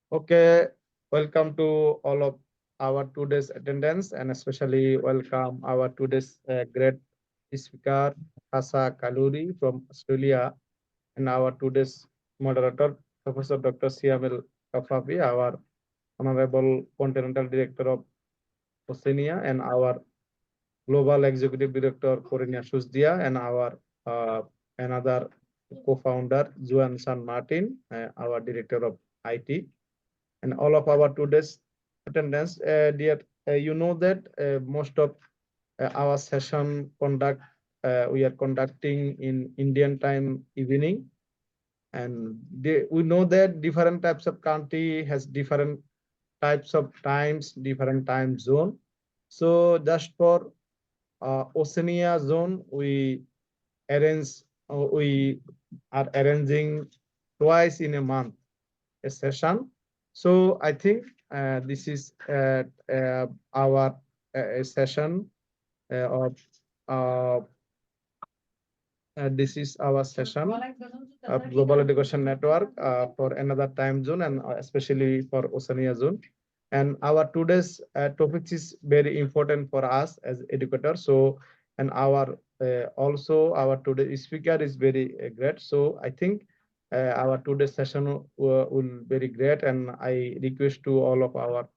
Okay, welcome to all of our today's attendance and especially welcome our today's great speaker, Hasa Kaluri from Australia, and our today's moderator, Professor Dr. Siamil Kafafi, our Honorable Continental Director of Oceania, and our Global Executive Director, Corina Susdia, and our another co-founder, Juan San Martin, our Director of IT, and all of our today's attendance. Dear, you know that most of our session we are conducting in Indian time evening, and we know that different types of country has different types of times, different time zone. So just for Oceania zone, we are arranging twice in a month a session. So I think this is our a session of uh, this is our session of Global Education Network for another time zone and especially for Oceania zone. And our today's topic is very important for us as educators. So, and our also our today's speaker is very great. So I think our today's session will very great. And I request to all of our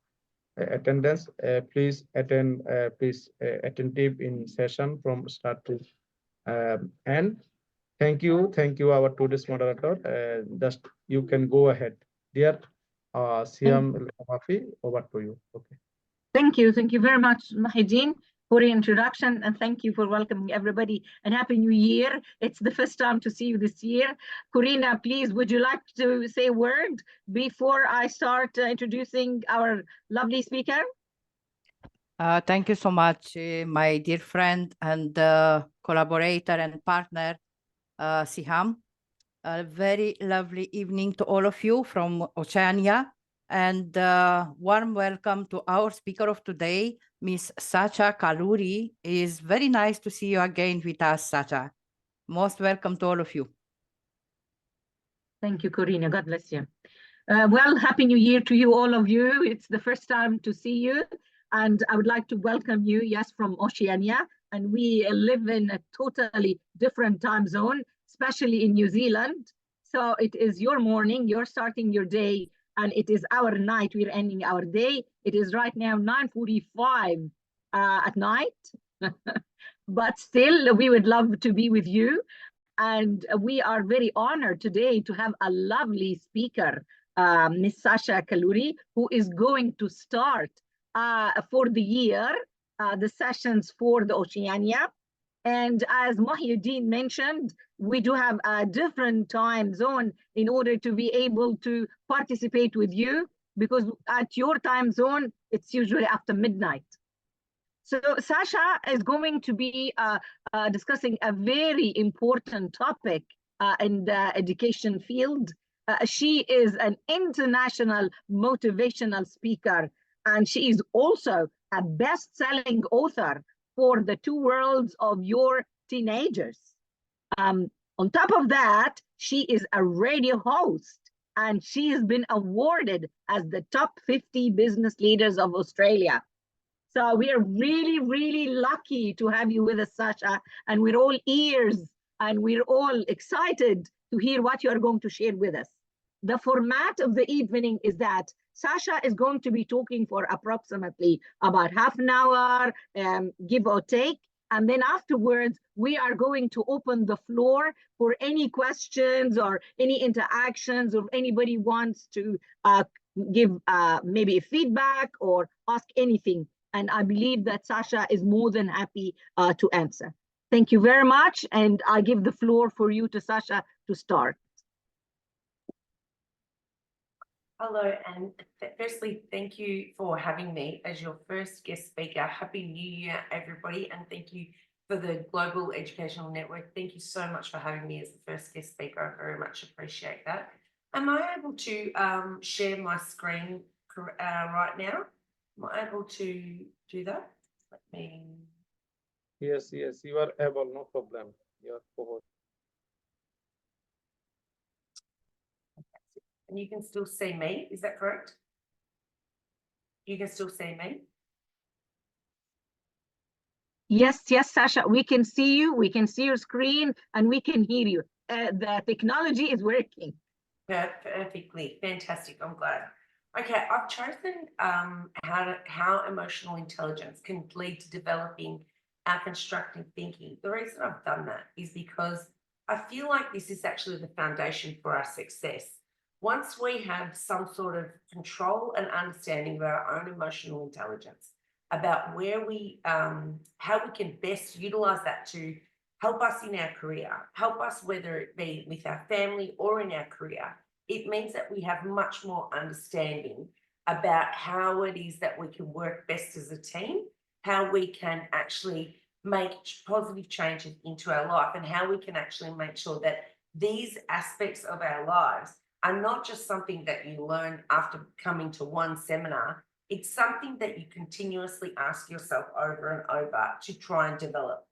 attendance, please attend, please attentive in session from start to end. Thank you, our today's moderator. Just you can go ahead, dear Siam Mafi. Over to you. Okay. Thank you very much, Mahideen, for your introduction, and thank you for welcoming everybody. And Happy New Year! It's the first time to see you this year. Corina, please, would you like to say a word before I start introducing our lovely speaker? Thank you so much, my dear friend and collaborator and partner, Siham. A very lovely evening to all of you from Oceania, and warm welcome to our speaker of today, Miss Sacha Kaluri. It is very nice to see you again with us, Sacha. Most welcome to all of you. Thank you, Corina. God bless you. Well, Happy New Year to you, all of you. It's the first time to see you. And I would like to welcome you, yes, from Oceania. And we live in a totally different time zone, especially in New Zealand. So it is your morning, you're starting your day, and it is our night, we're ending our day. It is right now 9:45 at night. But still, we would love to be with you. And we are very honored today to have a lovely speaker, Ms. Sacha Kaluri, who is going to start for the year, the sessions for the Oceania. And as Mahideen mentioned, we do have a different time zone in order to be able to participate with you, because at your time zone, it's usually after midnight. So Sacha is going to be discussing a very important topic in the education field. She is an international motivational speaker, and she is also a best-selling author for the two worlds of your teenagers. On top of that, she is a radio host, and she has been awarded as the top 50 business leaders of Australia. So we are really, really lucky to have you with us, Sacha, and we're all ears and we're all excited to hear what you are going to share with us. The format of the evening is that Sacha is going to be talking for approximately about half an hour, give or take. And then afterwards, we are going to open the floor for any questions or any interactions, or if anybody wants to give maybe feedback or ask anything. And I believe that Sacha is more than happy to answer. Thank you very much. And I give the floor for you to Sacha to start. Hello, and firstly, thank you for having me as your first guest speaker. Happy New Year, everybody, and thank you for the Global Educational Network. Thank you so much for having me as the first guest speaker. I very much appreciate that. Am I able to share my screen right now? Am I able to do that? Let me. Yes, you are able, no problem. You are forward. and you can still see me. Is that correct? You can still see me? Yes, Sasha, we can see you, we can see your screen, and we can hear you. The technology is working. Perfectly. Fantastic. I'm glad. Okay, I've chosen how emotional intelligence can lead to developing our constructive thinking. The reason I've done that is because I feel like this is actually the foundation for our success. Once we have some sort of control and understanding of our own emotional intelligence, about where we, how we can best utilize that to help us in our career, help us whether it be with our family or in our career, it means that we have much more understanding about how it is that we can work best as a team, how we can actually make positive changes into our life, and how we can actually make sure that these aspects of our lives are not just something that you learn after coming to one seminar. It's something that you continuously ask yourself over and over to try and develop.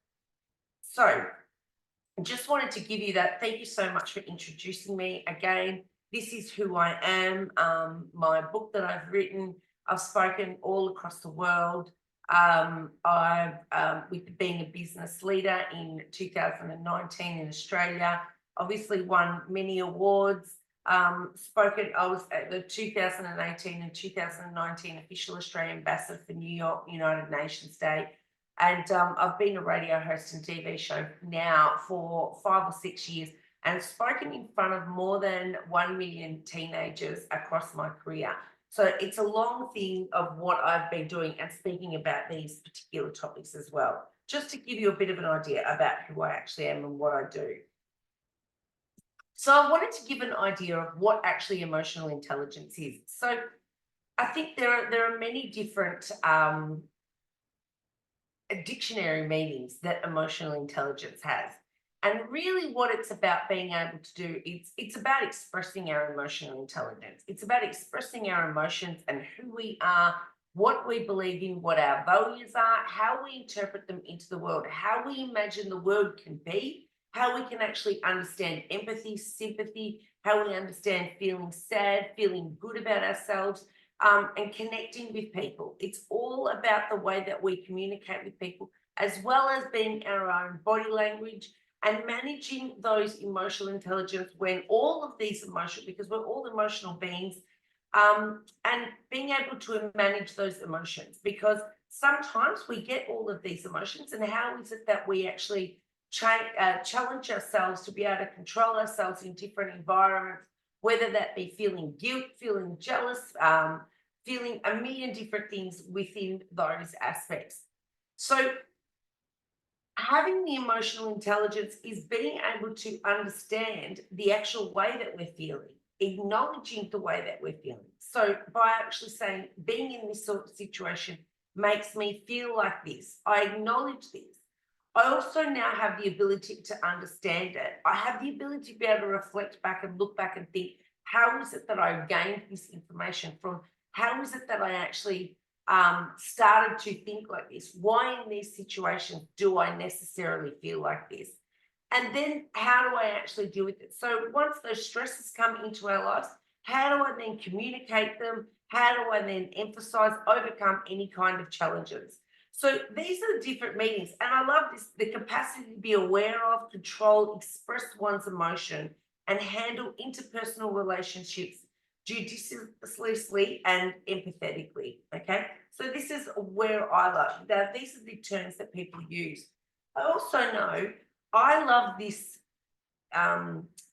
So I just wanted to give you that. Thank you so much for introducing me again. This is who I am. My book that I've written, I've spoken all across the world. With being a business leader in 2019 in Australia, obviously won many awards. Spoken, I was at the 2018 and 2019 official Australian ambassador for New York United Nations Day. And I've been a radio host and TV show now for 5 or 6 years, and spoken in front of more than 1 million teenagers across my career. So it's a long thing of what I've been doing and speaking about these particular topics as well, just to give you a bit of an idea about who I actually am and what I do. So I wanted to give an idea of what actually emotional intelligence is. So I think there are many different dictionary meanings that emotional intelligence has. And really what it's about being able to do, it's about expressing our emotional intelligence. It's about expressing our emotions and who we are, what we believe in, what our values are, how we interpret them into the world, how we imagine the world can be, how we can actually understand empathy, sympathy, how we understand feeling sad, feeling good about ourselves, and connecting with people. It's all about the way that we communicate with people, as well as being our own body language and managing those emotional intelligence when all of these emotional, because we're all emotional beings, and being able to manage those emotions, because sometimes we get all of these emotions, and how is it that we actually challenge ourselves to be able to control ourselves in different environments, whether that be feeling guilt, feeling jealous, feeling a million different things within those aspects. So having the emotional intelligence is being able to understand the actual way that we're feeling, acknowledging the way that we're feeling. So by actually saying, being in this sort of situation makes me feel like this, I acknowledge this. I also now have the ability to understand it. I have the ability to be able to reflect back and look back and think, how is it that I gained this information from? How is it that I actually started to think like this? Why in these situations do I necessarily feel like this? And then how do I actually deal with it? So once those stresses come into our lives, how do I then communicate them? How do I then emphasize, overcome any kind of challenges? So these are the different meanings. And I love this, the capacity to be aware of, control, express one's emotion, and handle interpersonal relationships judiciously and empathetically. Okay. So this is where I love that. These are the terms that people use. I also know I love this.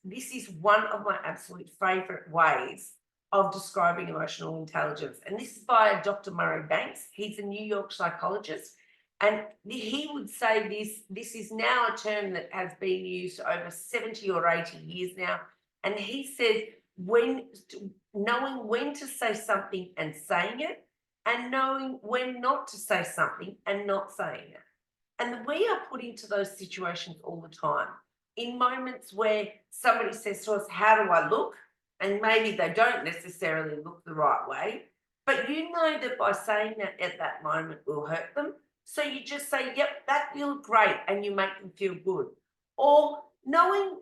This is one of my absolute favorite ways of describing emotional intelligence. And this is by Dr. Murray Banks. He's a New York psychologist. And he would say this is now a term that has been used over 70 or 80 years now. And he says, knowing when to say something and saying it, and knowing when not to say something and not saying it. And we are put into those situations all the time. In moments where somebody says to us, how do I look? And maybe they don't necessarily look the right way, but you know that by saying that at that moment will hurt them. So you just say, yep, that feels great, and you make them feel good. Or knowing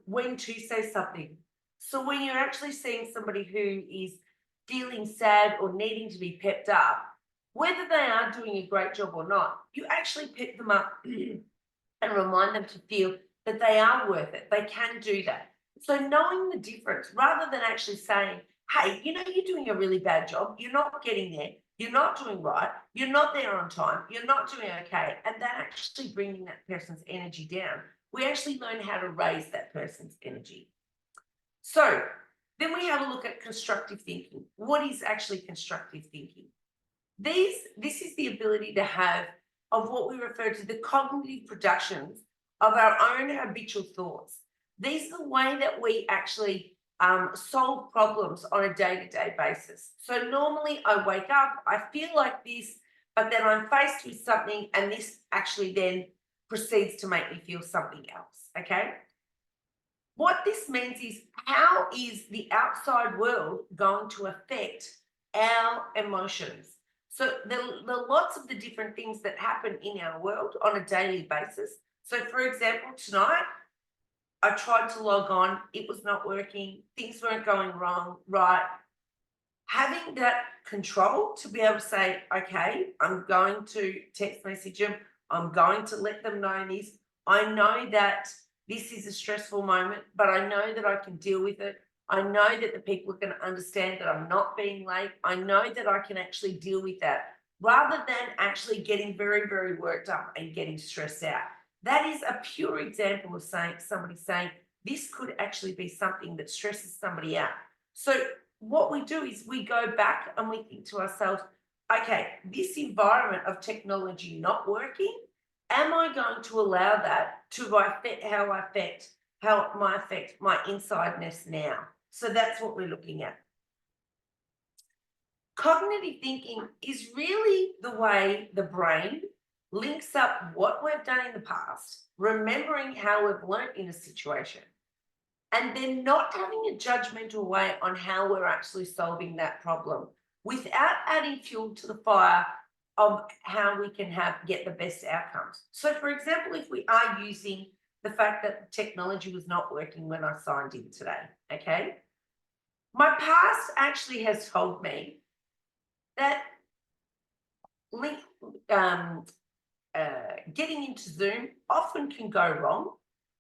when to say something. So when you're actually seeing somebody who is feeling sad or needing to be pepped up, whether they are doing a great job or not, you actually pep them up and remind them to feel that they are worth it. They can do that. So knowing the difference, rather than actually saying, hey, you know, you're doing a really bad job, you're not getting there, you're not doing right, you're not there on time, you're not doing okay, and that actually bringing that person's energy down, we actually learn how to raise that person's energy. So then we have a look at constructive thinking. What is actually constructive thinking? This is the ability to have of what we refer to the cognitive productions of our own habitual thoughts. These are the way that we actually solve problems on a day-to-day basis. So normally I wake up, I feel like this, but then I'm faced with something and this actually then proceeds to make me feel something else, okay? What this means is, how is the outside world going to affect our emotions? So there are lots of the different things that happen in our world on a daily basis. So for example, tonight, I tried to log on, it was not working, things weren't going wrong, right? Having that control to be able to say, okay, I'm going to text message them, I'm going to let them know this. I know that this is a stressful moment, but I know that I can deal with it. I know that the people are going to understand that I'm not being late. I know that I can actually deal with that, rather than actually getting very, very worked up and getting stressed out. That is a pure example of somebody saying, this could actually be something that stresses somebody out. So what we do is we go back and we think to ourselves, okay, this environment of technology not working, am I going to allow that to affect how it might affect my insideness now? So that's what we're looking at. Cognitive thinking is really the way the brain links up what we've done in the past, remembering how we've learnt in a situation, and then not having a judgmental way on how we're actually solving that problem without adding fuel to the fire of how we can get the best outcomes. So for example, if we are using the fact that technology was not working when I signed in today, okay? My past actually has told me that getting into Zoom often can go wrong,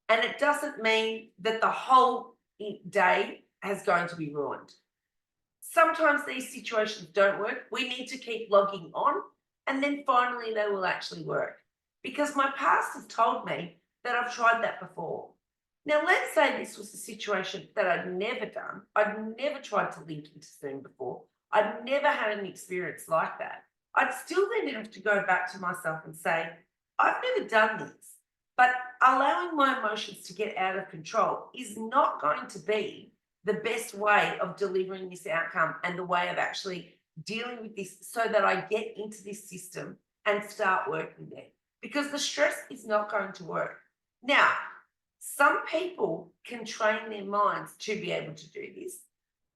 and it doesn't mean that the whole day is going to be ruined. Sometimes these situations don't work. We need to keep logging on, and then finally they will actually work, because my past has told me that I've tried that before. Now, let's say this was a situation that I'd never done. I'd never tried to link into Zoom before. I'd never had an experience like that. I'd still then have to go back to myself and say, I've never done this, but allowing my emotions to get out of control is not going to be the best way of delivering this outcome and the way of actually dealing with this, so that I get into this system and start working there, because the stress is not going to work. Now, some people can train their minds to be able to do this.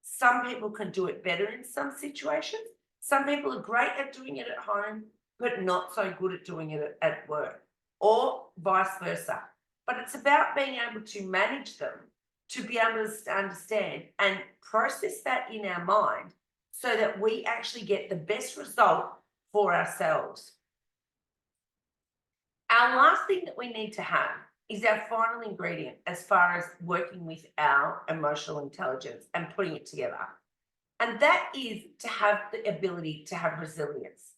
Some people can do it better in some situations. Some people are great at doing it at home, but not so good at doing it at work, or vice versa. But it's about being able to manage them, to be able to understand and process that in our mind, so that we actually get the best result for ourselves. Our last thing that we need to have is our final ingredient as far as working with our emotional intelligence and putting it together. And that is to have the ability to have resilience.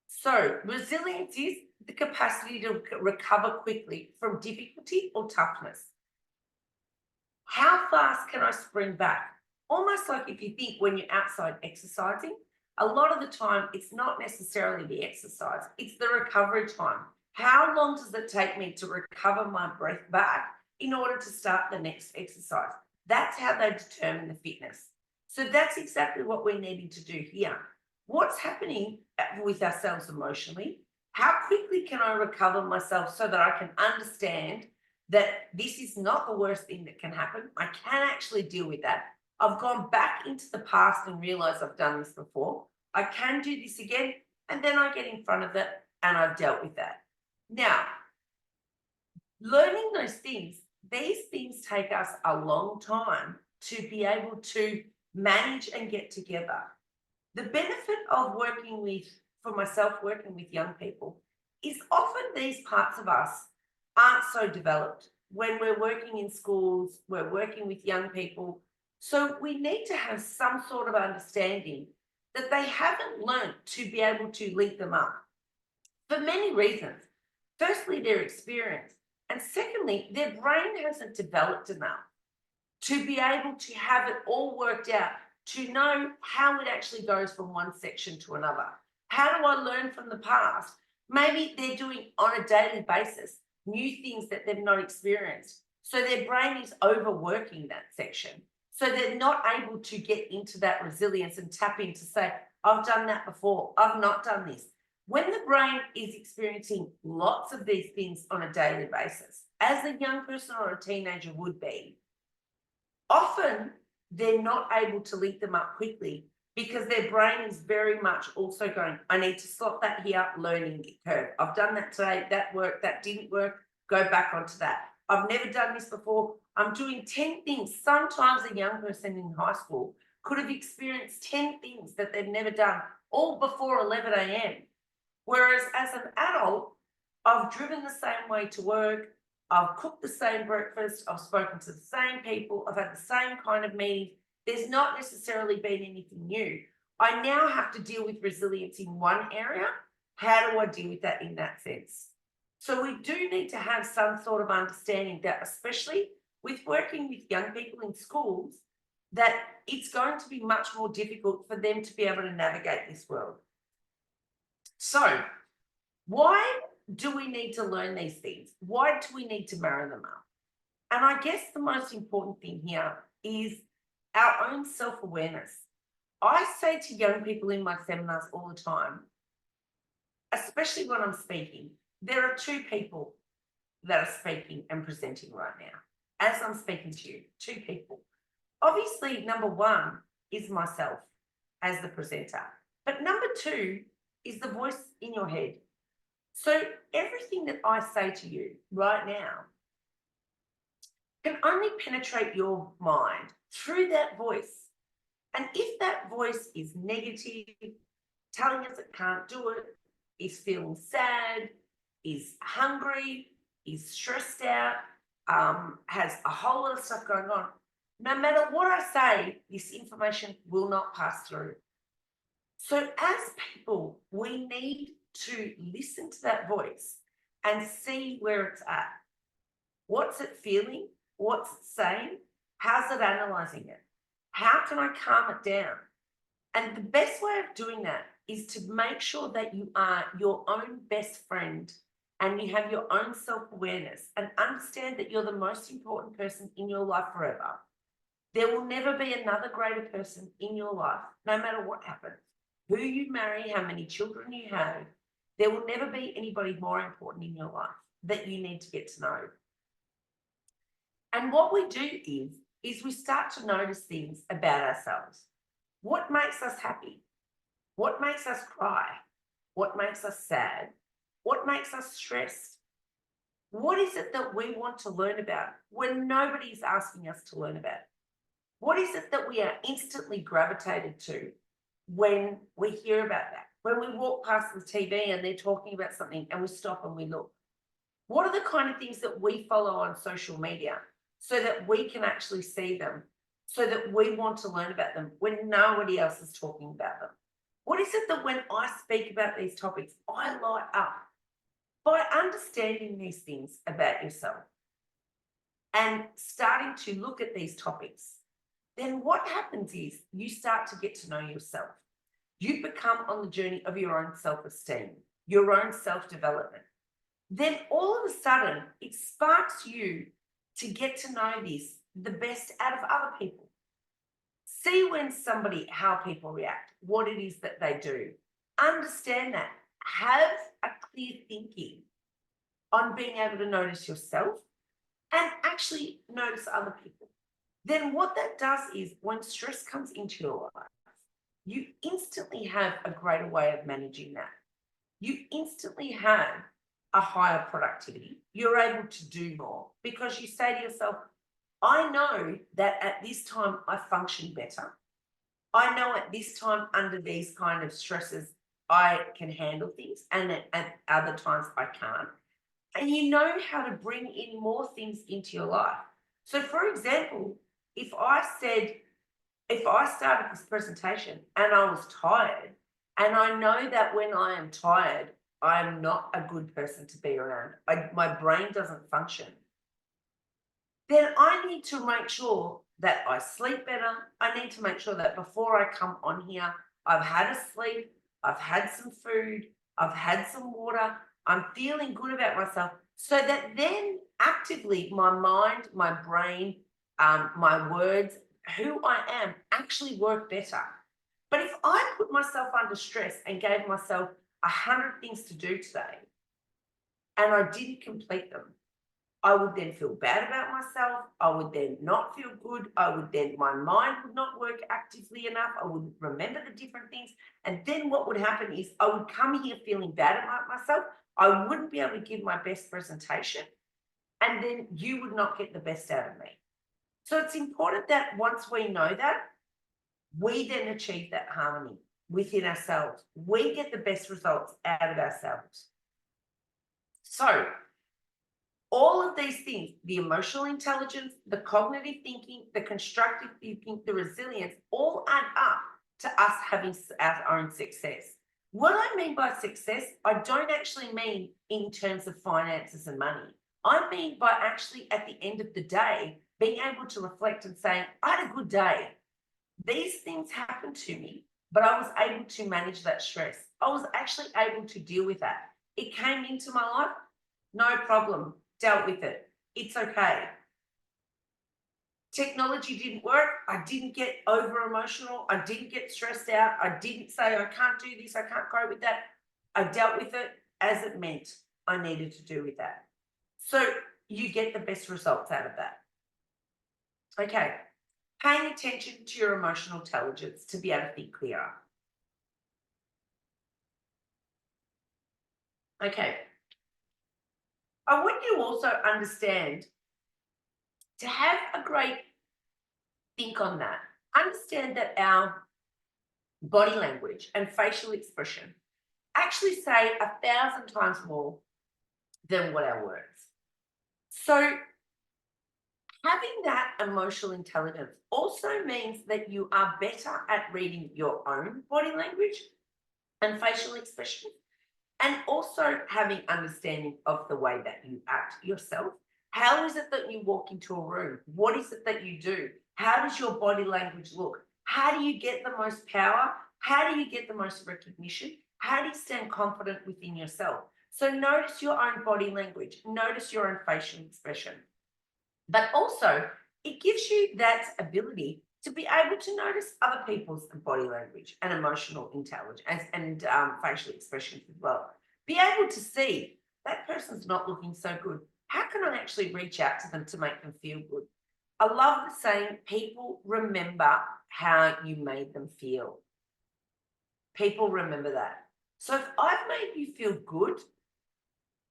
So resilience is the capacity to recover quickly from difficulty or toughness. How fast can I spring back? Almost like if you think when you're outside exercising, a lot of the time it's not necessarily the exercise, it's the recovery time. How long does it take me to recover my breath back in order to start the next exercise? That's how they determine the fitness. So that's exactly what we're needing to do here. What's happening with ourselves emotionally? How quickly can I recover myself so that I can understand that this is not the worst thing that can happen? I can actually deal with that. I've gone back into the past and realized I've done this before. I can do this again, and then I get in front of it and I've dealt with that. Now, learning those things, these things take us a long time to be able to manage and get together. The benefit of working with, for myself, working with young people, is often these parts of us aren't so developed. When we're working in schools, we're working with young people. So we need to have some sort of understanding that they haven't learned to be able to link them up for many reasons. Firstly, their experience. And secondly, their brain hasn't developed enough to be able to have it all worked out, to know how it actually goes from one section to another. How do I learn from the past? Maybe they're doing on a daily basis new things that they've not experienced. So their brain is overworking that section. So they're not able to get into that resilience and tap in to say, I've done that before, I've not done this. When the brain is experiencing lots of these things on a daily basis, as a young person or a teenager would be, often they're not able to link them up quickly because their brain is very much also going, I need to slot that here, learning curve. I've done that today, that worked, that didn't work, go back onto that. I've never done this before. I'm doing 10 things. Sometimes a young person in high school could have experienced 10 things that they've never done, all before 11 a.m. Whereas as an adult, I've driven the same way to work, I've cooked the same breakfast, I've spoken to the same people, I've had the same kind of meetings. There's not necessarily been anything new. I now have to deal with resilience in one area. How do I deal with that in that sense? So we do need to have some sort of understanding that, especially with working with young people in schools, that it's going to be much more difficult for them to be able to navigate this world. So why do we need to learn these things? Why do we need to marry them up? And I guess the most important thing here is our own self-awareness. I say to young people in my seminars all the time, especially when I'm speaking, there are two people that are speaking and presenting right now. As I'm speaking to you, two people. Obviously, number one is myself as the presenter. But number two is the voice in your head. So everything that I say to you right now can only penetrate your mind through that voice. And if that voice is negative, telling us it can't do it, is feeling sad, is hungry, is stressed out, has a whole lot of stuff going on, no matter what I say, this information will not pass through. So as people, we need to listen to that voice and see where it's at. What's it feeling? What's it saying? How's it analysing it? How can I calm it down? And the best way of doing that is to make sure that you are your own best friend and you have your own self-awareness and understand that you're the most important person in your life forever. There will never be another greater person in your life, no matter what happens. Who you marry, how many children you have, there will never be anybody more important in your life that you need to get to know. And what we do is we start to notice things about ourselves. What makes us happy? What makes us cry? What makes us sad? What makes us stressed? What is it that we want to learn about when nobody's asking us to learn about? What is it that we are instantly gravitated to when we hear about that? When we walk past the TV and they're talking about something and we stop and we look? What are the kind of things that we follow on social media so that we can actually see them, so that we want to learn about them when nobody else is talking about them? What is it that when I speak about these topics, I light up? By understanding these things about yourself and starting to look at these topics, then what happens is you start to get to know yourself. You become on the journey of your own self-esteem, your own self-development. Then all of a sudden, it sparks you to get to know the best out of other people. See how people react, what it is that they do. Understand that. Have a clear thinking on being able to notice yourself and actually notice other people. Then what that does is when stress comes into your life, you instantly have a greater way of managing that. You instantly have a higher productivity. You're able to do more because you say to yourself, I know that at this time I function better. I know at this time under these kind of stresses, I can handle things, and at other times I can't. And you know how to bring in more things into your life. So, for example, if I started this presentation and I was tired, and I know that when I am tired, I am not a good person to be around, my brain doesn't function, then I need to make sure that I sleep better. I need to make sure that before I come on here, I've had a sleep, I've had some food, I've had some water, I'm feeling good about myself, so that then actively my mind, my brain, my words, who I am actually work better. But if I put myself under stress and gave myself 100 things to do today and I didn't complete them, I would then feel bad about myself. I would then not feel good. My mind would not work actively enough. I wouldn't remember the different things. And then what would happen is I would come here feeling bad about myself. I wouldn't be able to give my best presentation. And then you would not get the best out of me. So it's important that once we know that, we then achieve that harmony within ourselves. We get the best results out of ourselves. So all of these things, the emotional intelligence, the cognitive thinking, the constructive thinking, the resilience, all add up to us having our own success. What I mean by success, I don't actually mean in terms of finances and money. I mean by actually at the end of the day, being able to reflect and saying, I had a good day. These things happened to me, but I was able to manage that stress. I was actually able to deal with that. It came into my life, no problem, dealt with it. It's okay. Technology didn't work. I didn't get over emotional. I didn't get stressed out. I didn't say, I can't do this. I can't cope with that. I dealt with it as it meant I needed to do with that. So you get the best results out of that. Okay. Paying attention to your emotional intelligence to be able to think clearer. Okay. I want you to also understand, to have a great think on that, understand that our body language and facial expression actually say 1,000 times more than what our words. So having that emotional intelligence also means that you are better at reading your own body language and facial expression, and also having understanding of the way that you act yourself. How is it that you walk into a room? What is it that you do? How does your body language look? How do you get the most power? How do you get the most recognition? How do you stand confident within yourself? So notice your own body language, notice your own facial expression. But also, it gives you that ability to be able to notice other people's body language and emotional intelligence and facial expressions as well. Be able to see that person's not looking so good. How can I actually reach out to them to make them feel good? I love the saying, people remember how you made them feel. People remember that. So if I've made you feel good,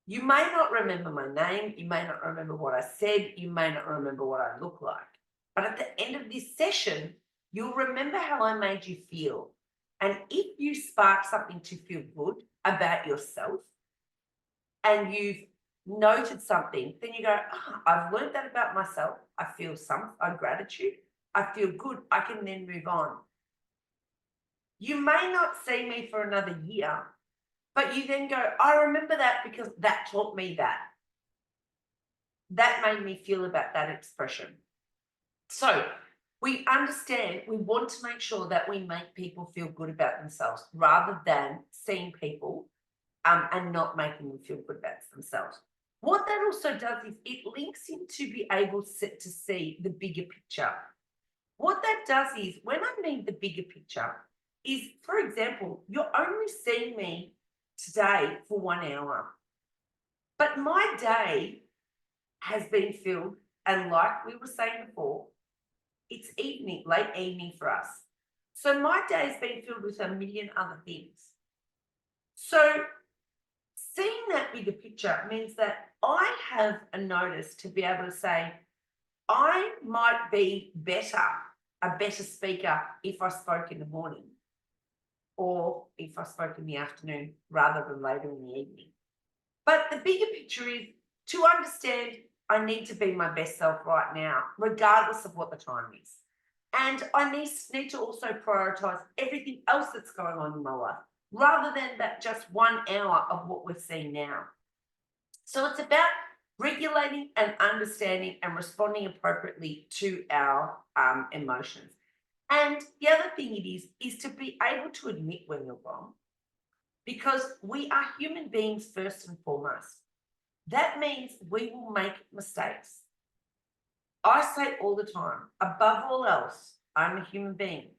you may not remember my name, you may not remember what I said, you may not remember what I look like. But at the end of this session, you'll remember how I made you feel. And if you spark something to feel good about yourself and you've noted something, then you go, I've learned that about myself. I feel some gratitude. I feel good. I can then move on. You may not see me for another year, but you then go, I remember that because that taught me that. That made me feel about that expression. So we understand, we want to make sure that we make people feel good about themselves rather than seeing people and not making them feel good about themselves. What that also does is it links into be able to see the bigger picture. What that does is, when I mean the bigger picture, is, for example, you're only seeing me today for 1 hour, but my day has been filled, and like we were saying before, it's evening, late evening for us. So my day has been filled with a million other things. So seeing that bigger picture means that I have a notice to be able to say, I might be a better speaker if I spoke in the morning or if I spoke in the afternoon rather than later in the evening. But the bigger picture is to understand I need to be my best self right now, regardless of what the time is. And I need to also prioritize everything else that's going on in my life, rather than that just 1 hour of what we're seeing now. So it's about regulating and understanding and responding appropriately to our emotions. And the other thing it is to be able to admit when you're wrong, because we are human beings first and foremost. That means we will make mistakes. I say all the time, above all else, I'm a human being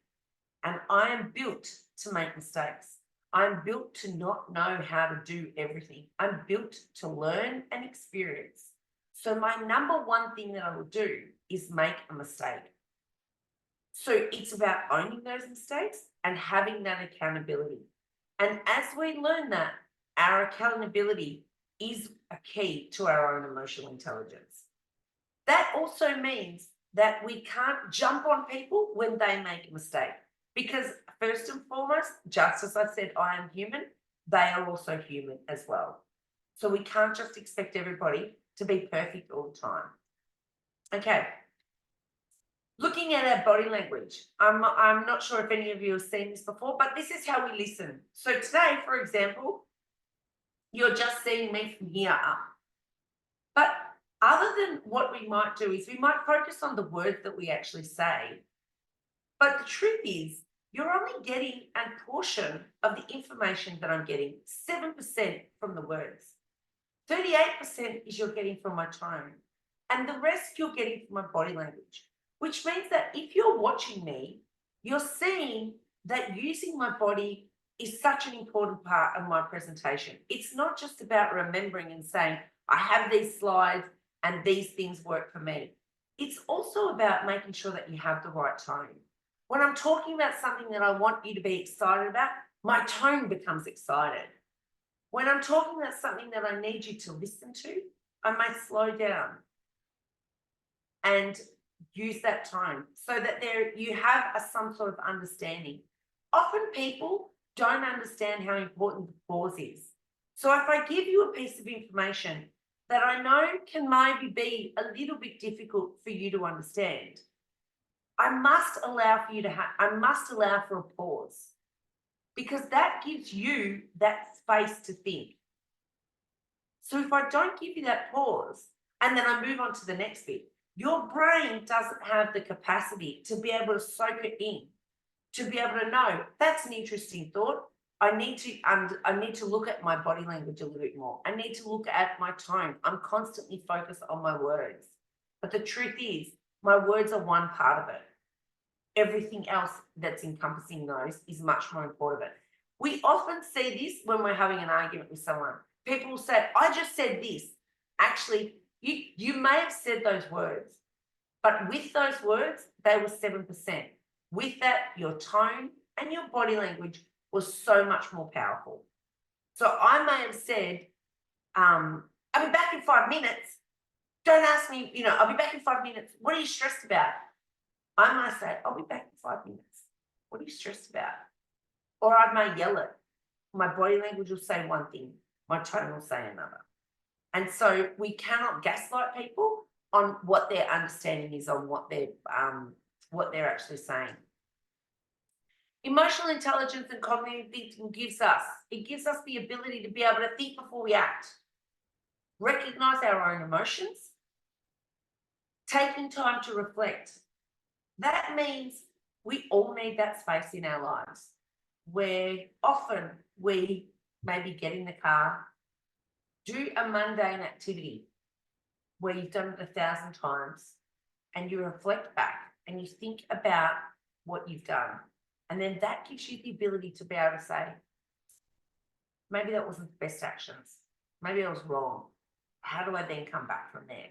and I am built to make mistakes. I'm built to not know how to do everything. I'm built to learn and experience. So my number one thing that I will do is make a mistake. So it's about owning those mistakes and having that accountability. And as we learn that, our accountability is a key to our own emotional intelligence. That also means that we can't jump on people when they make a mistake, because first and foremost, just as I said, I am human, they are also human as well. So we can't just expect everybody to be perfect all the time. Okay. Looking at our body language, I'm not sure if any of you have seen this before, but this is how we listen. So today, for example, you're just seeing me from here up. But other than what we might do is we might focus on the words that we actually say. But the truth is, you're only getting a portion of the information that I'm getting, 7% from the words. 38% is you're getting from my tone. And the rest you're getting from my body language, which means that if you're watching me, you're seeing that using my body is such an important part of my presentation. It's not just about remembering and saying, I have these slides and these things work for me. It's also about making sure that you have the right tone. When I'm talking about something that I want you to be excited about, my tone becomes excited. When I'm talking about something that I need you to listen to, I may slow down and use that tone so that you have some sort of understanding. Often people don't understand how important the pause is. So if I give you a piece of information that I know can maybe be a little bit difficult for you to understand, I must allow for a pause, because that gives you that space to think. So if I don't give you that pause and then I move on to the next bit, your brain doesn't have the capacity to be able to soak it in, to be able to know that's an interesting thought. I need to look at my body language a little bit more. I need to look at my tone. I'm constantly focused on my words. But the truth is, my words are one part of it. Everything else that's encompassing those is much more important. We often see this when we're having an argument with someone. People will say, I just said this. Actually, you may have said those words, but with those words, they were 7%. With that, your tone and your body language was so much more powerful. So I may have said, I'll be back in 5 minutes. Don't ask me, I'll be back in 5 minutes. What are you stressed about? I might say, I'll be back in 5 minutes. What are you stressed about? Or I may yell it. My body language will say one thing, my tone will say another. And so we cannot gaslight people on what their understanding is on what they're actually saying. Emotional intelligence and cognitive thinking gives us the ability to be able to think before we act, recognize our own emotions, taking time to reflect. That means we all need that space in our lives where often we maybe get in the car, do a mundane activity where you've done it 1,000 times, and you reflect back and you think about what you've done. And then that gives you the ability to be able to say, maybe that wasn't the best actions. Maybe I was wrong. How do I then come back from there?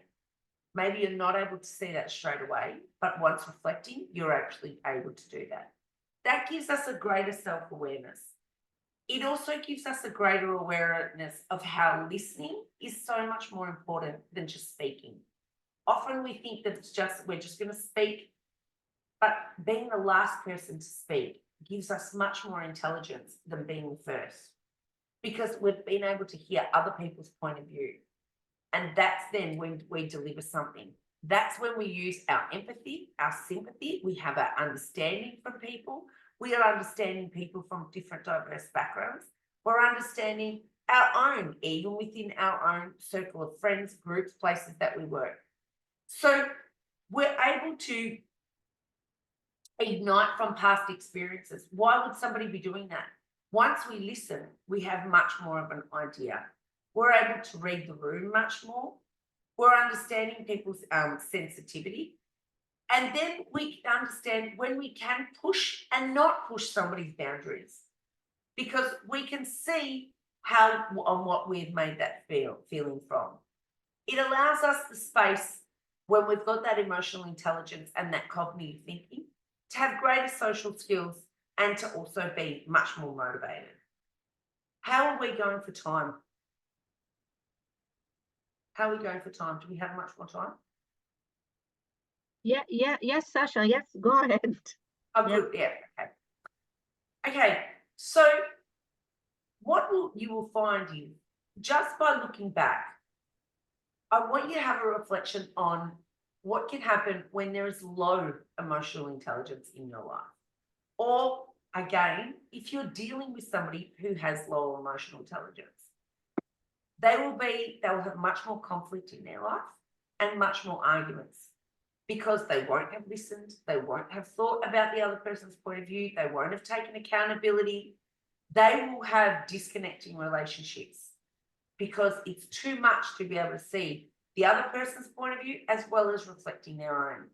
Maybe you're not able to see that straight away, but once reflecting, you're actually able to do that. That gives us a greater self-awareness. It also gives us a greater awareness of how listening is so much more important than just speaking. Often we think that we're just going to speak, but being the last person to speak gives us much more intelligence than being the first, because we've been able to hear other people's point of view. And that's then when we deliver something. That's when we use our empathy, our sympathy. We have our understanding from people. We are understanding people from different diverse backgrounds. We're understanding our own, even within our own circle of friends, groups, places that we work. So we're able to ignite from past experiences. Why would somebody be doing that? Once we listen, we have much more of an idea. We're able to read the room much more. We're understanding people's sensitivity. And then we understand when we can push and not push somebody's boundaries, because we can see how on what we've made that feeling from. It allows us the space when we've got that emotional intelligence and that cognitive thinking to have greater social skills and to also be much more motivated. How are we going for time? How are we going for time? Do we have much more time? Yes, Sasha, yes, go ahead. Oh, good, yeah, okay. Okay, so what you will find is, just by looking back, I want you to have a reflection on what can happen when there is low emotional intelligence in your life. Or again, if you're dealing with somebody who has low emotional intelligence, they will have much more conflict in their life and much more arguments, because they won't have listened, they won't have thought about the other person's point of view, they won't have taken accountability. They will have disconnecting relationships because it's too much to be able to see the other person's point of view as well as reflecting their own.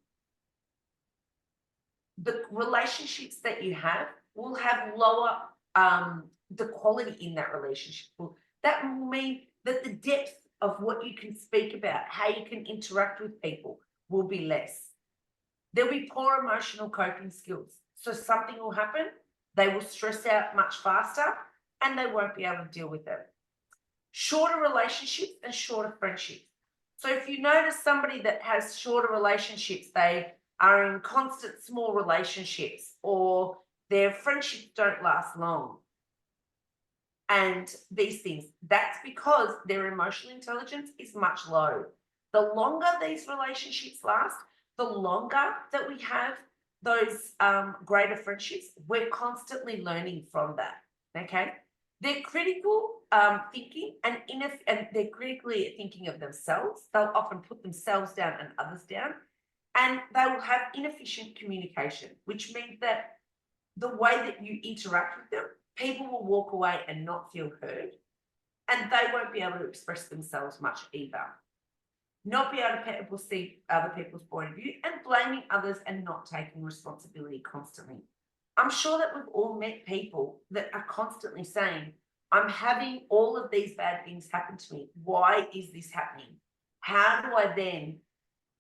The relationships that you have will have lower the quality in that relationship. That will mean that the depth of what you can speak about, how you can interact with people, will be less. There'll be poor emotional coping skills. So something will happen, they will stress out much faster and they won't be able to deal with it. Shorter relationships and shorter friendships. So if you notice somebody that has shorter relationships, they are in constant small relationships, or their friendships don't last long, and these things, that's because their emotional intelligence is much low. The longer these relationships last, the longer that we have those greater friendships, we're constantly learning from that, okay? They're critical thinking and they're critically thinking of themselves. They'll often put themselves down and others down, and they will have inefficient communication, which means that the way that you interact with them, people will walk away and not feel heard, and they won't be able to express themselves much either. Not be able to see other people's point of view, and blaming others and not taking responsibility constantly. I'm sure that we've all met people that are constantly saying, I'm having all of these bad things happen to me. Why is this happening? How do I then,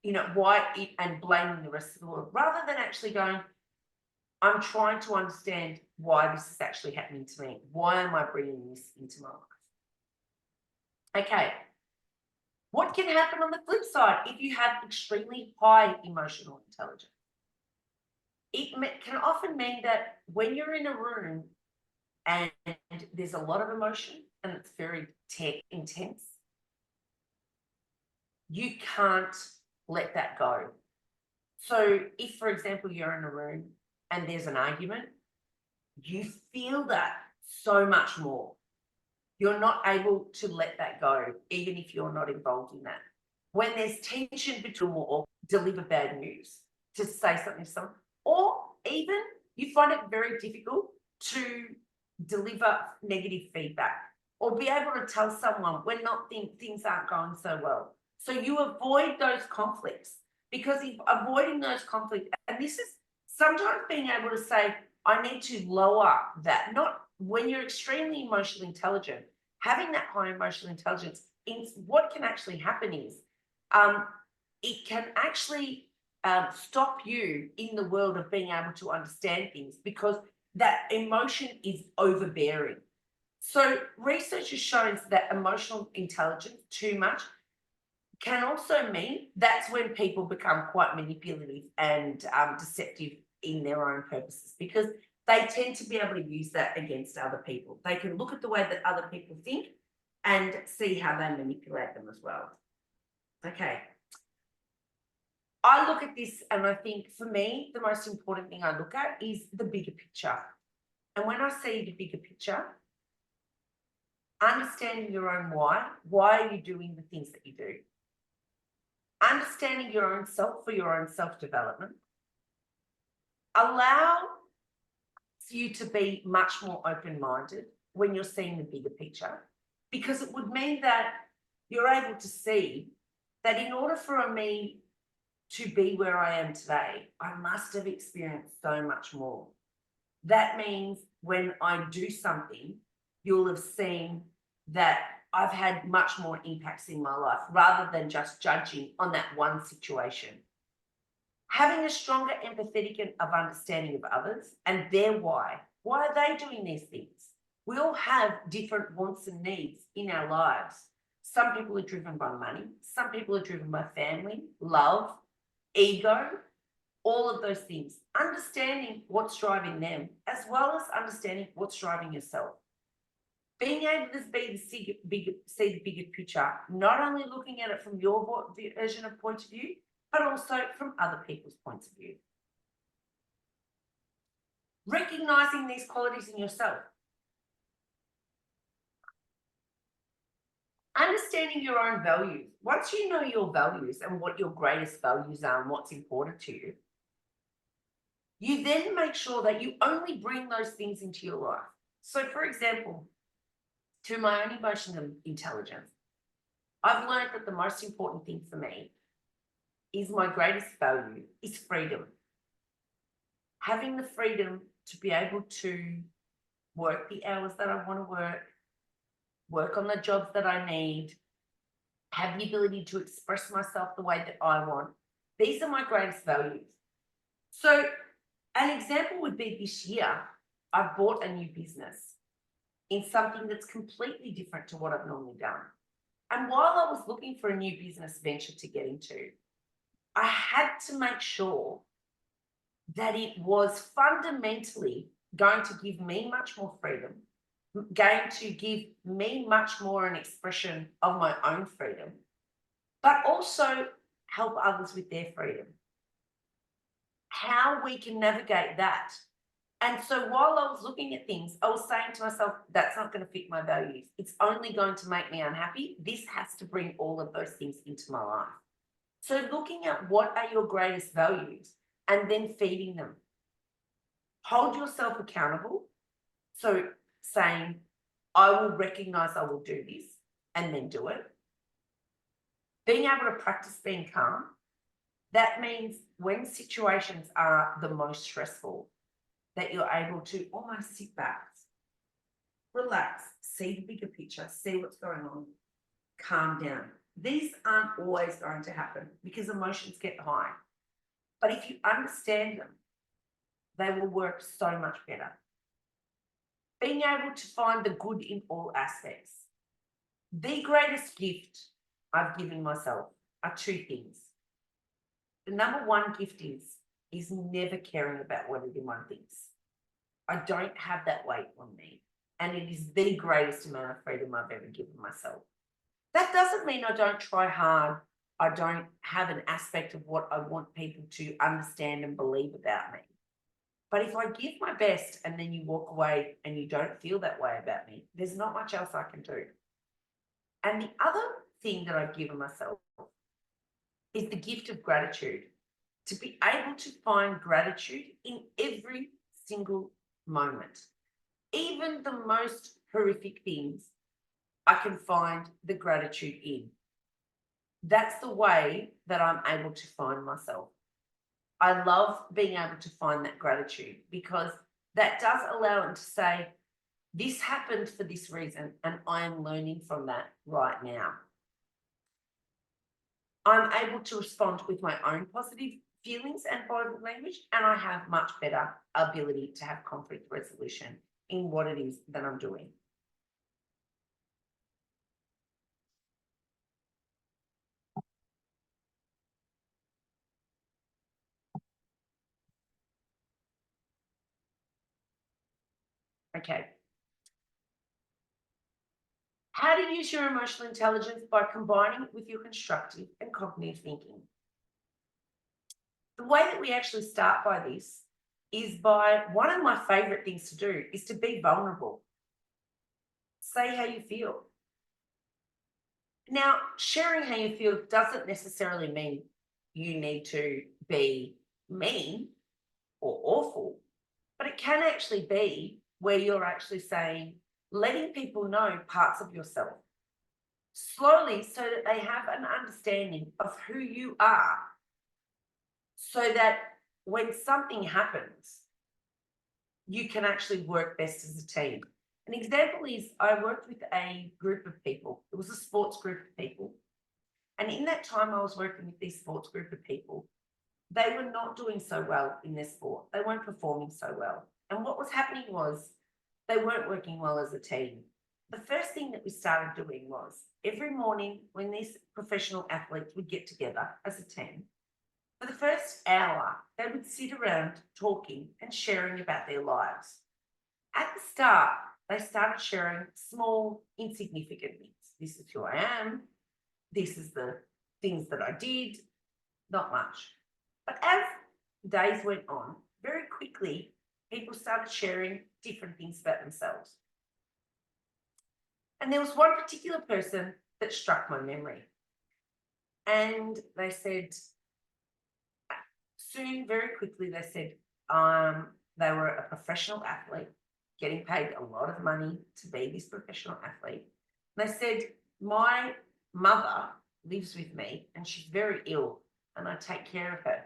and blaming the rest of the world, rather than actually going, I'm trying to understand why this is actually happening to me. Why am I bringing this into my life? Okay. What can happen on the flip side if you have extremely high emotional intelligence? It can often mean that when you're in a room and there's a lot of emotion and it's very intense, you can't let that go. So if, for example, you're in a room and there's an argument, you feel that so much more. You're not able to let that go, even if you're not involved in that. When there's tension between or deliver bad news, to say something to someone, or even you find it very difficult to deliver negative feedback or be able to tell someone when things aren't going so well. So you avoid those conflicts, because if avoiding those conflicts, and this is sometimes being able to say, I need to lower that. Not when you're extremely emotionally intelligent, having that high emotional intelligence, what can actually happen is it can actually stop you in the world of being able to understand things, because that emotion is overbearing. So research has shown that emotional intelligence too much can also mean that's when people become quite manipulative and deceptive in their own purposes, because they tend to be able to use that against other people. They can look at the way that other people think and see how they manipulate them as well. Okay. I look at this and I think, for me, the most important thing I look at is the bigger picture. And when I see the bigger picture, understanding your own why are you doing the things that you do? Understanding your own self for your own self-development allows you to be much more open-minded when you're seeing the bigger picture, because it would mean that you're able to see that in order for me to be where I am today, I must have experienced so much more. That means when I do something, you'll have seen that I've had much more impacts in my life rather than just judging on that one situation. Having a stronger empathetic of understanding of others and their why. Why are they doing these things? We all have different wants and needs in our lives. Some people are driven by money. Some people are driven by family, love, ego, all of those things. Understanding what's driving them, as well as understanding what's driving yourself. Being able to see the bigger picture, not only looking at it from your version of point of view, but also from other people's points of view. Recognizing these qualities in yourself. Understanding your own values. Once you know your values and what your greatest values are and what's important to you, you then make sure that you only bring those things into your life. So, for example, through my own emotional intelligence, I've learned that the most important thing for me is my greatest value is freedom. Having the freedom to be able to work the hours that I want to work on the jobs that I need, have the ability to express myself the way that I want. These are my greatest values. So an example would be this year, I've bought a new business in something that's completely different to what I've normally done. And while I was looking for a new business venture to get into, I had to make sure that it was fundamentally going to give me much more freedom, going to give me much more an expression of my own freedom, but also help others with their freedom. How we can navigate that. And so while I was looking at things, I was saying to myself, that's not going to fit my values. It's only going to make me unhappy. This has to bring all of those things into my life. So looking at what are your greatest values and then feeding them. Hold yourself accountable. So saying, I will recognize I will do this and then do it. Being able to practice being calm. That means when situations are the most stressful, that you're able to almost sit back, relax, see the bigger picture, see what's going on, calm down. These aren't always going to happen because emotions get high. But if you understand them, they will work so much better. Being able to find the good in all aspects. The greatest gift I've given myself are two things. The number one gift is never caring about what anyone thinks. I don't have that weight on me, and it is the greatest amount of freedom I've ever given myself. That doesn't mean I don't try hard. I don't have an aspect of what I want people to understand and believe about me. But if I give my best and then you walk away and you don't feel that way about me, there's not much else I can do. And the other thing that I've given myself is the gift of gratitude, to be able to find gratitude in every single moment. Even the most horrific things, I can find the gratitude in. That's the way that I'm able to find myself. I love being able to find that gratitude because that does allow it to say, this happened for this reason, and I am learning from that right now. I'm able to respond with my own positive feelings and body language, and I have much better ability to have conflict resolution in what it is that I'm doing. Okay. How to use your emotional intelligence by combining it with your constructive and cognitive thinking. The way that we actually start by this is by, one of my favorite things to do is to be vulnerable. Say how you feel. Now, sharing how you feel doesn't necessarily mean you need to be mean or awful, but it can actually be where you're actually saying, letting people know parts of yourself slowly so that they have an understanding of who you are, so that when something happens, you can actually work best as a team. An example is I worked with a group of people. It was a sports group of people. And in that time I was working with this sports group of people, they were not doing so well in their sport. They weren't performing so well. And what was happening was they weren't working well as a team. The first thing that we started doing was every morning when these professional athletes would get together as a team, for the first hour, they would sit around talking and sharing about their lives. At the start, they started sharing small, insignificant things. This is who I am. This is the things that I did. Not much. But as days went on, very quickly, people started sharing different things about themselves. And there was one particular person that struck my memory. And they said, soon, very quickly, they said they were a professional athlete, getting paid a lot of money to be this professional athlete. They said, my mother lives with me and she's very ill and I take care of her.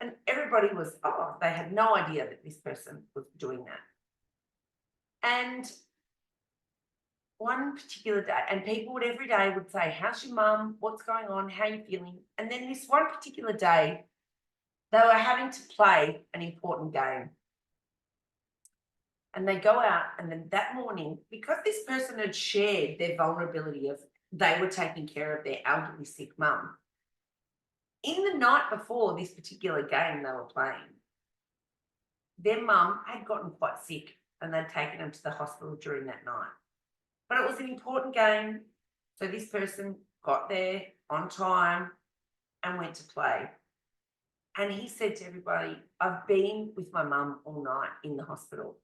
And everybody was, oh, they had no idea that this person was doing that. And one particular day, and people would every day would say, how's your mum? What's going on? How are you feeling? And then this one particular day, they were having to play an important game. And they go out, and then that morning, because this person had shared their vulnerability of they were taking care of their elderly sick mum, in the night before this particular game they were playing, their mum had gotten quite sick and they'd taken them to the hospital during that night. But it was an important game, so this person got there on time and went to play. And he said to everybody, I've been with my mum all night in the hospital.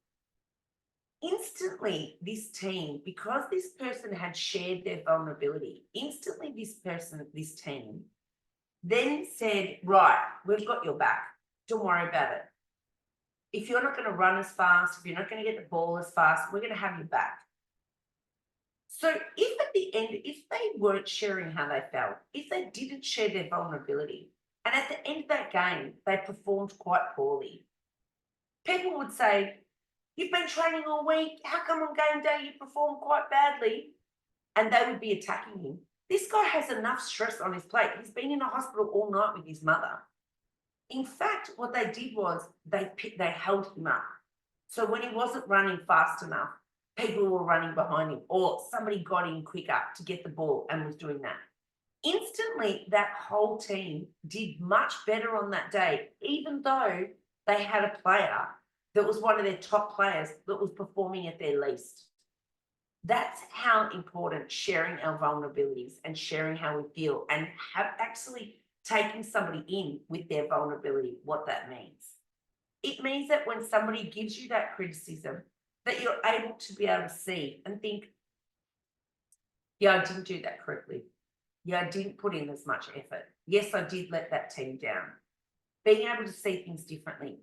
Instantly, this team, because this person had shared their vulnerability, instantly this team then said, right, we've got your back. Don't worry about it. If you're not going to run as fast, if you're not going to get the ball as fast, we're going to have your back. So if at the end, if they weren't sharing how they felt, if they didn't share their vulnerability, and at the end of that game, they performed quite poorly, people would say, you've been training all week, how come on game day you perform quite badly? And they would be attacking him. This guy has enough stress on his plate. He's been in a hospital all night with his mother. In fact, what they did was they held him up. So when he wasn't running fast enough, people were running behind him, or somebody got in quicker to get the ball and was doing that. Instantly, that whole team did much better on that day, even though they had a player that was one of their top players that was performing at their least. That's how important sharing our vulnerabilities and sharing how we feel and have actually taking somebody in with their vulnerability, what that means. It means that when somebody gives you that criticism, that you're able to be able to see and think, yeah, I didn't do that correctly. Yeah, I didn't put in as much effort. Yes, I did let that team down. Being able to see things differently.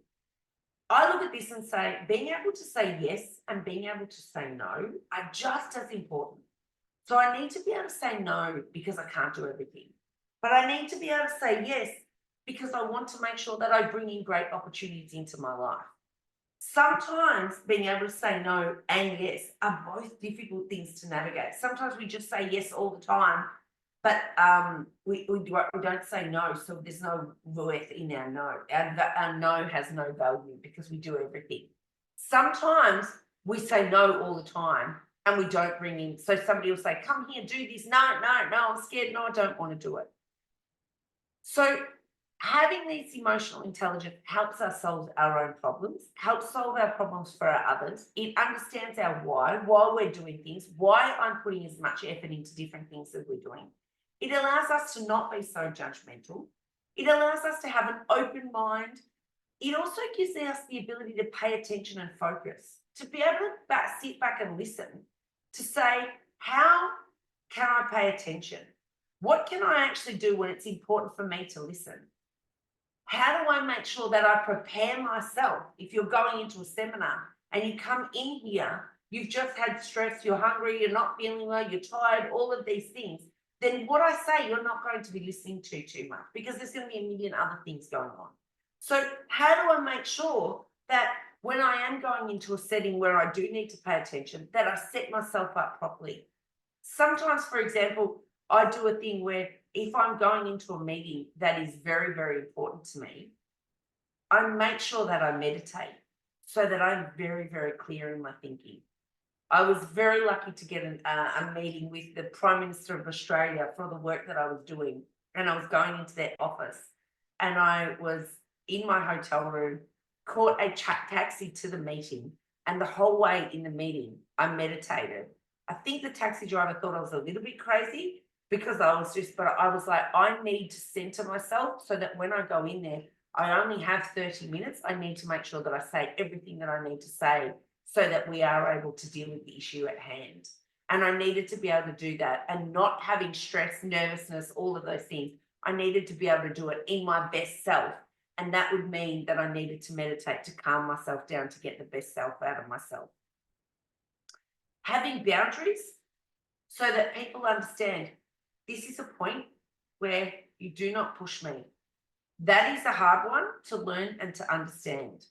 I look at this and say, being able to say yes and being able to say no are just as important. So I need to be able to say no because I can't do everything. But I need to be able to say yes because I want to make sure that I bring in great opportunities into my life. Sometimes being able to say no and yes are both difficult things to navigate. Sometimes we just say yes all the time, but we don't say no, so there's no worth in our no. Our no has no value because we do everything. Sometimes we say no all the time and we don't bring in, so somebody will say, come here, do this. No, I'm scared. No, I don't want to do it. So Having this emotional intelligence helps us solve our own problems, helps solve our problems for our others. It understands our why we're doing things, why I'm putting as much effort into different things that we're doing. It allows us to not be so judgmental. It allows us to have an open mind. It also gives us the ability to pay attention and focus, to be able to sit back and listen, to say, how can I pay attention? What can I actually do when it's important for me to listen? How do I make sure that I prepare myself? If you're going into a seminar and you come in here, you've just had stress, you're hungry, you're not feeling well, you're tired, all of these things, then what I say, you're not going to be listening to too much because there's going to be a million other things going on. So how do I make sure that when I am going into a setting where I do need to pay attention, that I set myself up properly? Sometimes, for example, I do a thing where if I'm going into a meeting that is very, very important to me, I make sure that I meditate so that I'm very, very clear in my thinking. I was very lucky to get a meeting with the Prime Minister of Australia for the work that I was doing. And I was going into their office and I was in my hotel room, caught a taxi to the meeting. And the whole way in the meeting, I meditated. I think the taxi driver thought I was a little bit crazy because I was like, I need to center myself so that when I go in there, I only have 30 minutes. I need to make sure that I say everything that I need to say so that we are able to deal with the issue at hand. And I needed to be able to do that and not having stress, nervousness, all of those things. I needed to be able to do it in my best self. And that would mean that I needed to meditate to calm myself down to get the best self out of myself. Having boundaries so that people understand this is a point where you do not push me. That is a hard one to learn and to understand.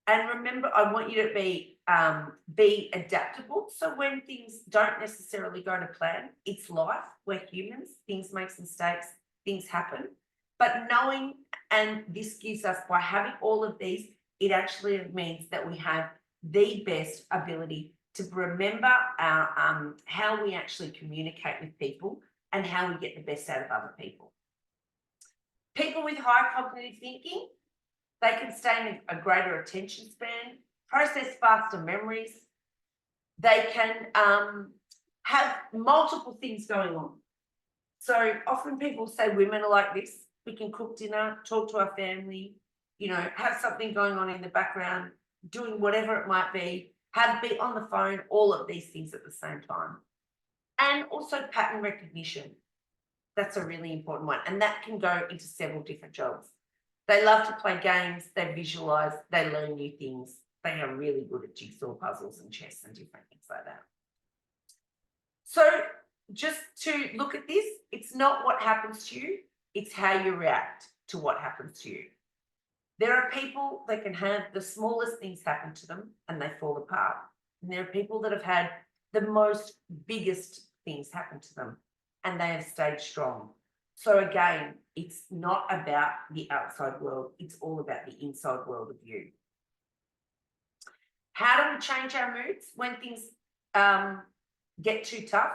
And remember, I want you to be adaptable. So when things don't necessarily go to plan, it's life. We're humans. Things make mistakes. Things happen. But knowing, and this gives us, by having all of these, it actually means that we have the best ability to remember our, how we actually communicate with people and how we get the best out of other people. People with high cognitive thinking, they can stay in a greater attention span, process faster memories. They can have multiple things going on. So often people say women are like this. We can cook dinner, talk to our family, you know, have something going on in the background, doing whatever it might be, be on the phone, all of these things at the same time. And also pattern recognition. That's a really important one. And that can go into several different jobs. They love to play games, they visualize, they learn new things. They are really good at jigsaw puzzles and chess and different things like that. So just to look at this, it's not what happens to you, it's how you react to what happens to you. There are people that can have the smallest things happen to them and they fall apart. And there are people that have had the most biggest things happen to them and they have stayed strong. So again, it's not about the outside world, it's all about the inside world of you. How do we change our moods when things get too tough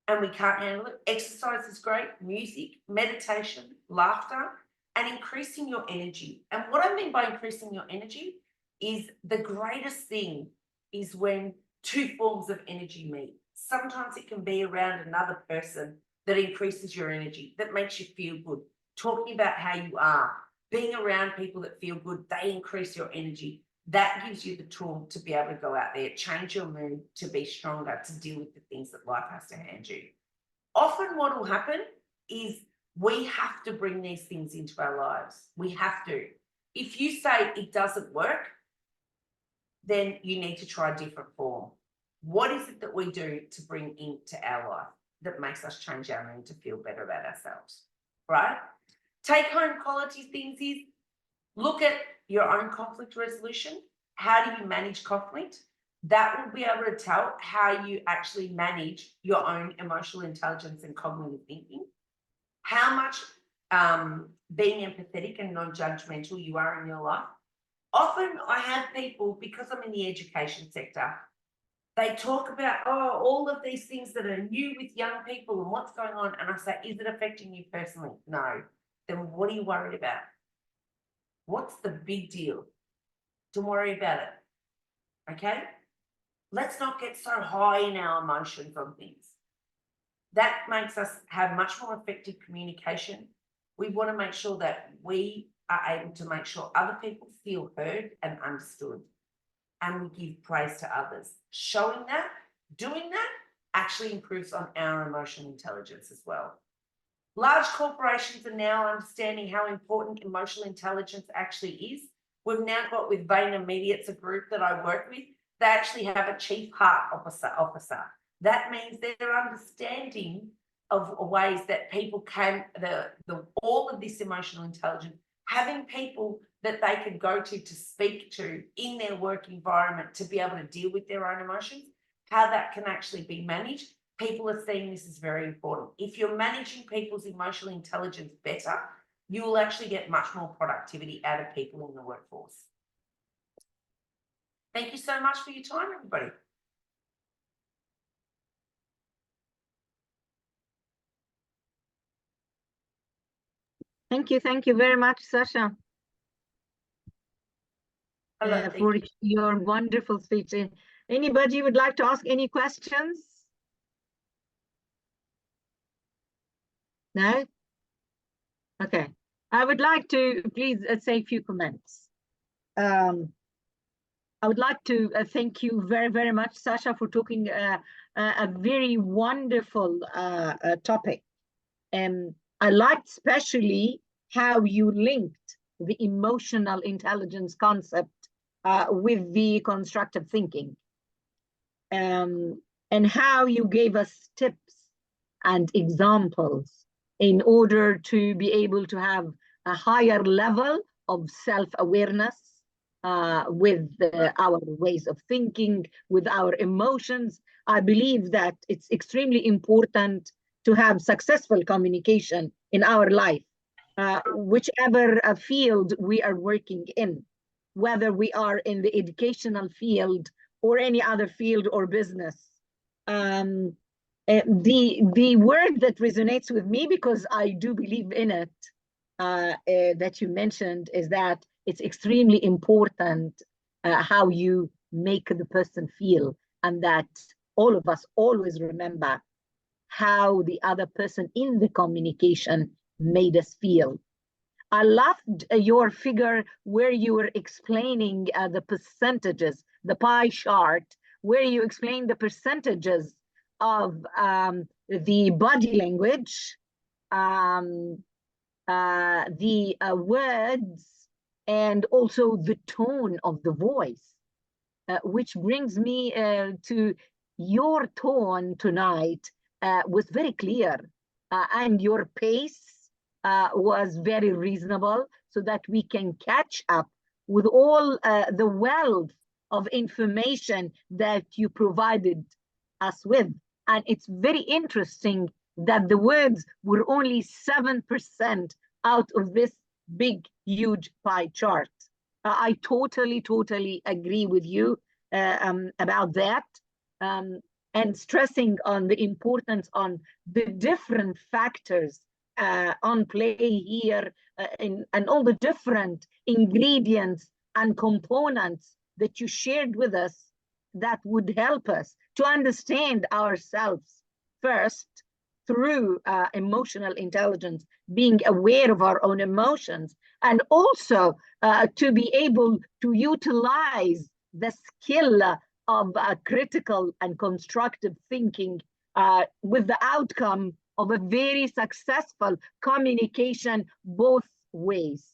and we can't handle it? Exercise is great, music, meditation, laughter, and increasing your energy. And what I mean by increasing your energy is the greatest thing is when two forms of energy meet. Sometimes it can be around another person that increases your energy, that makes you feel good, talking about how you are, being around people that feel good, they increase your energy. That gives you the tool to be able to go out there, change your mood, to be stronger, to deal with the things that life has to hand you. Often what will happen is we have to bring these things into our lives. We have to. If you say it doesn't work, then you need to try a different form. What is it that we do to bring into our life that makes us change our mood to feel better about ourselves, right? Take home quality things is look at your own conflict resolution. How do you manage conflict? That will be able to tell how you actually manage your own emotional intelligence and cognitive thinking, how much being empathetic and non-judgmental you are in your life. Often I have people, because I'm in the education sector, They talk about, oh, all of these things that are new with young people and what's going on. And I say, is it affecting you personally? No. Then what are you worried about? What's the big deal? Don't worry about it. Okay? Let's not get so high in our emotions on things. That makes us have much more effective communication. We want to make sure that we are able to make sure other people feel heard and understood. And we give praise to others. Showing that, doing that, actually improves on our emotional intelligence as well. Large corporations are now understanding how important emotional intelligence actually is. We've now got with VaynerMedia, it's a group that I work with, they actually have a chief heart officer. That means they're understanding of ways that people can, all of this emotional intelligence, having people that they can go to speak to in their work environment to be able to deal with their own emotions, how that can actually be managed. People are seeing this is very important. If you're managing people's emotional intelligence better, you will actually get much more productivity out of people in the workforce. Thank you so much for your time, everybody. Thank you very much, Sasha, Hello, for your wonderful speech. Anybody would like to ask any questions? No? Okay. I would like to please say a few comments. I would like to thank you very much, Sasha, for talking a very wonderful topic. I liked especially how you linked the emotional intelligence concept with the constructive thinking, and how you gave us tips and examples in order to be able to have a higher level of self-awareness with our ways of thinking, with our emotions. I believe that it's extremely important to have successful communication in our life, whichever field we are working in, whether we are in the educational field or any other field or business. The word that resonates with me, because I do believe in it, that you mentioned, is that it's extremely important how you make the person feel, and that all of us always remember how the other person in the communication made us feel. I loved your figure where you were explaining the percentages, the pie chart, where you explained the percentages of the body language, the words, and also the tone of the voice, which brings me to your tone tonight was very clear, and your pace was very reasonable, so that we can catch up with all the wealth of information that you provided us with. And it's very interesting that the words were only 7% out of this big, huge pie chart. I totally agree with you about that, and stressing on the importance on the different factors on play here, and all the different ingredients and components that you shared with us that would help us to understand ourselves first through emotional intelligence, being aware of our own emotions, and also to be able to utilize the skill of critical and constructive thinking with the outcome of a very successful communication both ways.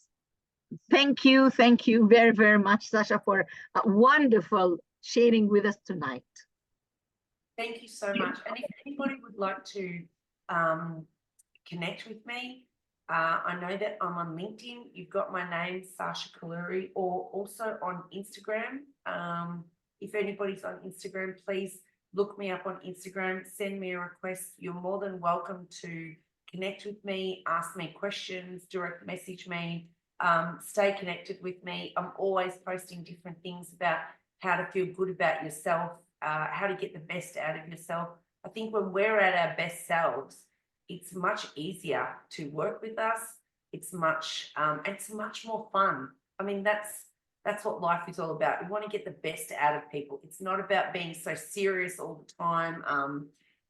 Thank you very much, Sasha, for a wonderful sharing with us tonight. Thank you so much. And if anybody would like to connect with me, I know that I'm on LinkedIn. You've got my name, Sasha Kaluri, or also on Instagram. If anybody's on Instagram, please look me up on Instagram, send me a request. You're more than welcome to connect with me, ask me questions, direct message me, stay connected with me. I'm always posting different things about how to feel good about yourself, how to get the best out of yourself. I think when we're at our best selves, it's much easier to work with us. It's much more fun. I mean, that's what life is all about. We want to get the best out of people. It's not about being so serious all the time.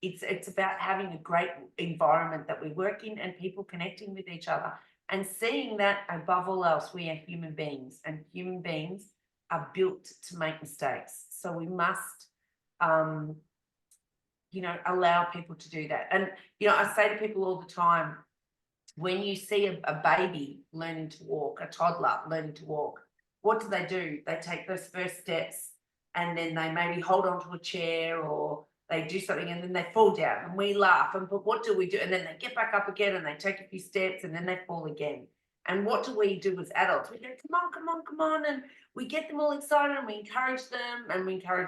It's about having a great environment that we work in and people connecting with each other and seeing that above all else, we are human beings, and human beings are built to make mistakes. So we must, allow people to do that. And, I say to people all the time, when you see a baby learning to walk, a toddler learning to walk, what do? They take those first steps and then they maybe hold onto a chair or they do something and then they fall down and we laugh. But what do we do? And then they get back up again and they take a few steps and then they fall again. And what do we do as adults? We go, come on, come on, come on. And we get them all excited and we encourage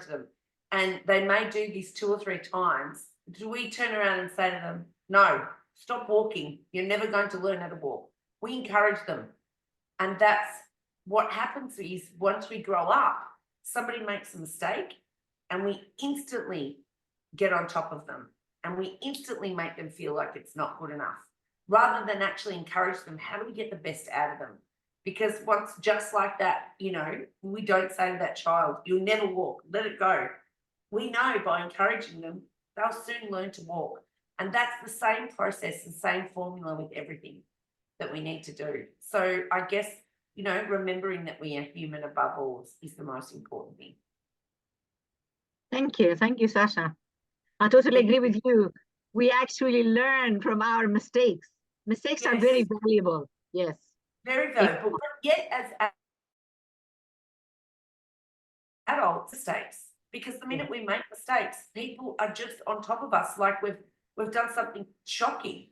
them. And they may do this 2 or 3 times. Do we turn around and say to them, no, stop walking. You're never going to learn how to walk. We encourage them. And that's what happens is once we grow up, somebody makes a mistake and we instantly get on top of them and we instantly make them feel like it's not good enough, rather than actually encourage them. How do we get the best out of them? Because once, just like that, we don't say to that child, you'll never walk, let it go. We know by encouraging them, they'll soon learn to walk. And that's the same process, the same formula with everything that we need to do. So I guess, remembering that we are human above all is the most important thing. Thank you, Sasha. I totally agree with you. We actually learn from our mistakes. Mistakes are very valuable. Yes. Very valuable. But yet, as adults, mistakes, because the minute we make mistakes, people are just on top of us, like we've done something shocking,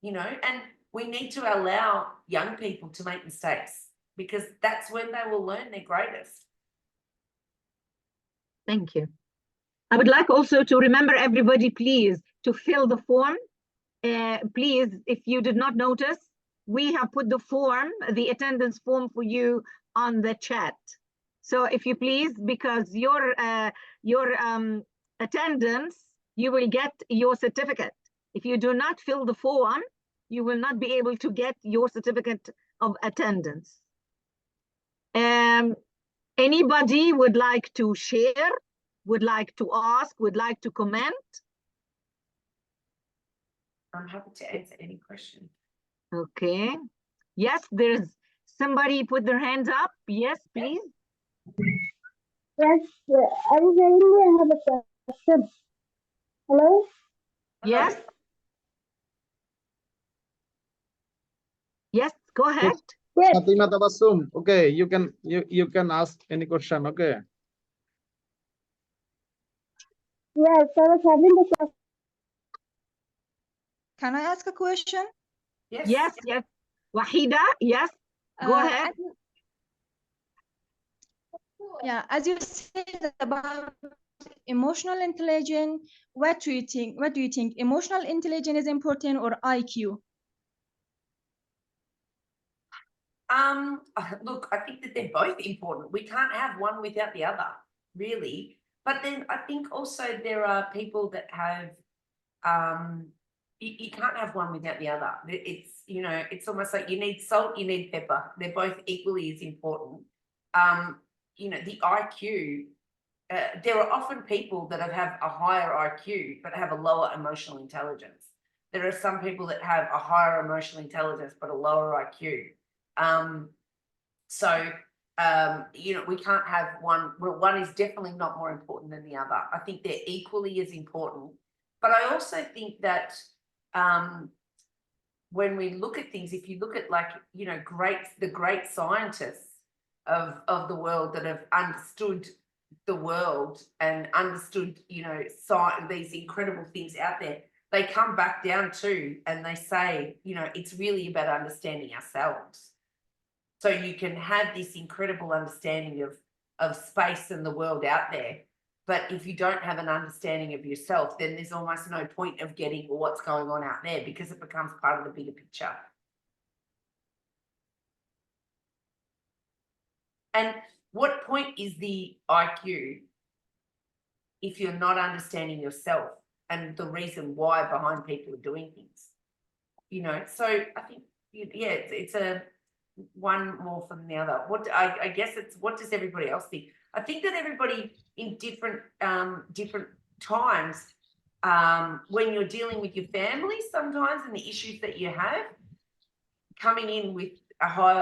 and we need to allow young people to make mistakes because that's when they will learn their greatest. Thank you. I would like also to remember everybody, please, to fill the form. Please, if you did not notice, we have put the form, the attendance form for you on the chat. So if you please, because your attendance, you will get your certificate. If you do not fill the form, you will not be able to get your certificate of attendance. Anybody would like to share, would like to ask, would like to comment? I'm happy to answer any question. Okay. Yes, there's somebody put their hands up. Yes, please. Yes, I have a question. Hello? Yes. Yes, go ahead. Yes. Fatima Tabassum. Okay, you can ask any question. Okay. Yes, I was having the question. Can I ask a question? Yes. Wahida, yes. Go ahead. Yeah, as you said about emotional intelligence, what do you think? What do you think? Emotional intelligence is important or IQ? Look, I think that they're both important. We can't have one without the other, really. But then I think also there are people that have, you can't have one without the other. It's, it's almost like you need salt, you need pepper. They're both equally as important. The IQ, there are often people that have a higher IQ, but have a lower emotional intelligence. There are some people that have a higher emotional intelligence, but a lower IQ. We can't have one. Well, one is definitely not more important than the other. I think they're equally as important. But I also think that when we look at things, if you look at the great scientists of the world that have understood the world and understood, these incredible things out there, they come back down to and they say, it's really about understanding ourselves. So you can have this incredible understanding of space and the world out there. But if you don't have an understanding of yourself, then there's almost no point of getting what's going on out there because it becomes part of the bigger picture. And what point is the IQ if you're not understanding yourself and the reason why behind people are doing things? You know, so I think, yeah, it's a one more from the other. What I guess it's, what does everybody else think? I think that everybody in different times, when you're dealing with your family sometimes and the issues that you have, coming in with a high